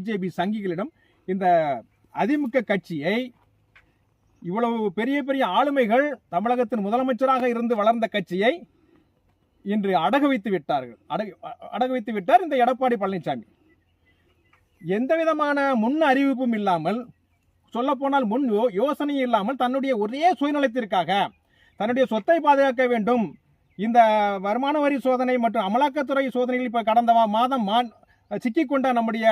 BJP சங்கிகளிடம் இந்த அதிமுக கட்சியை இவ்வளவு பெரிய பெரிய ஆளுமைகள் தமிழகத்தின் முதலமைச்சராக இருந்து வளர்ந்த கட்சியை இன்று அடகு வைத்து விட்டார்கள். அடகு வைத்து விட்டார் இந்த எடப்பாடி பழனிசாமி. எந்த விதமான முன் அறிவிப்பும் இல்லாமல், சொல்ல போனால் முன் யோசனையும் இல்லாமல், தன்னுடைய ஒரே சுயநலத்திற்காக தன்னுடைய சொத்தை பாதுகாக்க வேண்டும், இந்த வருமான வரி சோதனை மற்றும் அமலாக்கத்துறை சோதனைகள் இப்போ கடந்த மாதம் சிக்கிக்கொண்ட நம்முடைய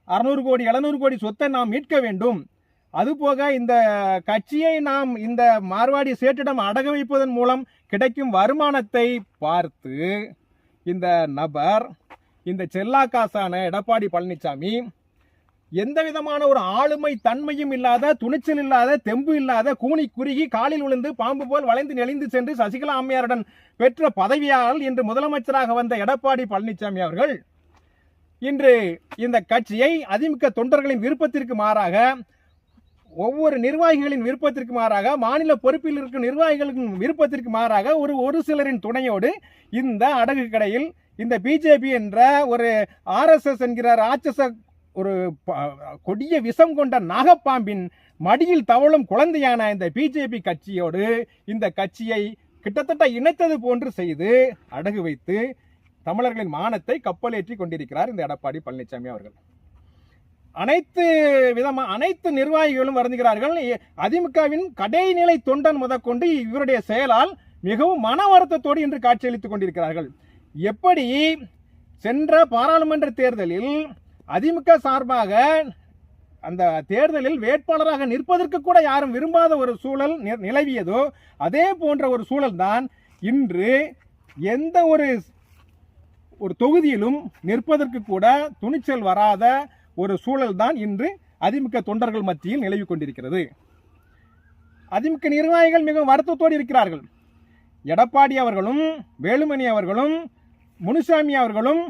600 கோடி 700 கோடி சொத்தை நாம் மீட்க வேண்டும், அதுபோக இந்த கட்சியை நாம் இந்த மார்வாடி சேட்டிடம் அடகு வைப்பதன் மூலம் கிடைக்கும் வருமானத்தை பார்த்து இந்த நபர், இந்த செல்லாக்காசான எடப்பாடி பழனிசாமி எந்த விதமான ஒரு ஆளுமை தன்மையும் இல்லாத, துணிச்சல் இல்லாத, தெம்பு இல்லாத, கூனி குறுகி காலில் விழுந்து பாம்பு போல் வளைந்து நெளிந்து சென்று சசிகலா அம்மையாருடன் பெற்ற பதவியால் இன்று முதலமைச்சராக வந்த எடப்பாடி பழனிசாமி அவர்கள் இன்று இந்த கட்சியை அதிமுக தொண்டர்களின் விருப்பத்திற்கு மாறாக, ஒவ்வொரு நிர்வாகிகளின் விருப்பத்திற்கு மாறாக, மாநில பொறுப்பில் இருக்கும் நிர்வாகிகளின் விருப்பத்திற்கு மாறாக ஒரு சிலரின் துணையோடு இந்த அடகு கடையில் இந்த பிஜேபி என்ற ஒரு ஆர்எஸ்எஸ் என்கிற ராட்சச ஒரு கொடிய விஷம் கொண்ட நாகப்பாம்பின் மடியில் தவழும் குழந்தையான இந்த பிஜேபி கட்சியோடு இந்த கட்சியை கிட்டத்தட்ட இணைத்தது போன்று செய்து அடகு வைத்து தமிழர்களின் மானத்தை கப்பலேற்றி கொண்டிருக்கிறார் இந்த எடப்பாடி பழனிசாமி அவர்கள். அனைத்து நிர்வாகிகளும் வருந்துகிறார்கள். அதிமுகவின் கடைநிலை தொண்டன் முதற்கொண்டு இவருடைய செயலால் மிகவும் மன வருத்தத்தோடு இன்று காட்சியளித்துக் கொண்டிருக்கிறார்கள். எப்படி சென்ற பாராளுமன்ற தேர்தலில் அதிமுக சார்பாக அந்த தேர்தலில் வேட்பாளராக நிற்பதற்கு கூட யாரும் விரும்பாத ஒரு சூழல் நிலவியதோ, அதே போன்ற ஒரு சூழல் தான் இன்று எந்த ஒரு தொகுதியிலும் நிற்பதற்கு கூட துணிச்சல் வராத ஒரு சூழல் தான் இன்று அதிமுக தொண்டர்கள் மத்தியில் நிலவி கொண்டிருக்கிறது. அதிமுக நிர்வாகிகள் மிகவும் வருத்தத்தோடு இருக்கிறார்கள். எடப்பாடி அவர்களும், வேலுமணி அவர்களும், முனுசாமி அவர்களும்,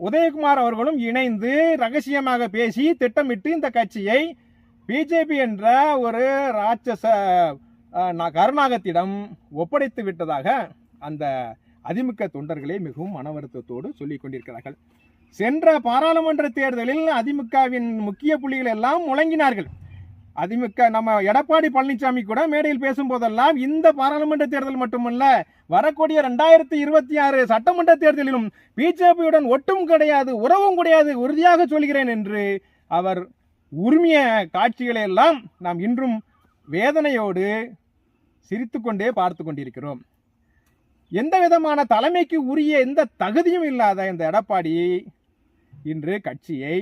உதயகுமார் அவர்களும் இணைந்து ரகசியமாக பேசி திட்டமிட்டு இந்த கட்சியை பிஜேபி என்ற ஒரு ராட்சச கருணாகத்திடம் ஒப்படைத்து விட்டதாக அந்த அதிமுக தொண்டர்களே மிகவும் மன வருத்தத்தோடு சொல்லிக் கொண்டிருக்கிறார்கள். சென்ற பாராளுமன்ற தேர்தலில் அதிமுகவின் முக்கிய புள்ளிகள் எல்லாம் முழங்கினார்கள். அதிமுக நம்ம எடப்பாடி பழனிசாமி கூட மேடையில் பேசும் போதெல்லாம் இந்த பாராளுமன்ற தேர்தல் மட்டுமல்ல, வரக்கூடிய 2026 சட்டமன்ற தேர்தலிலும் பிஜேபியுடன் ஒட்டும் கிடையாது, உறவும் கிடையாது, உறுதியாக சொல்கிறேன் என்று அவர் உரிமைய காட்சிகளை எல்லாம் நாம் இன்றும் வேதனையோடு சிரித்துக்கொண்டே பார்த்து கொண்டிருக்கிறோம். எந்த விதமான தலைமைக்கு உரிய எந்த தகுதியும் இல்லாத இந்த எடப்பாடி இன்று கட்சியை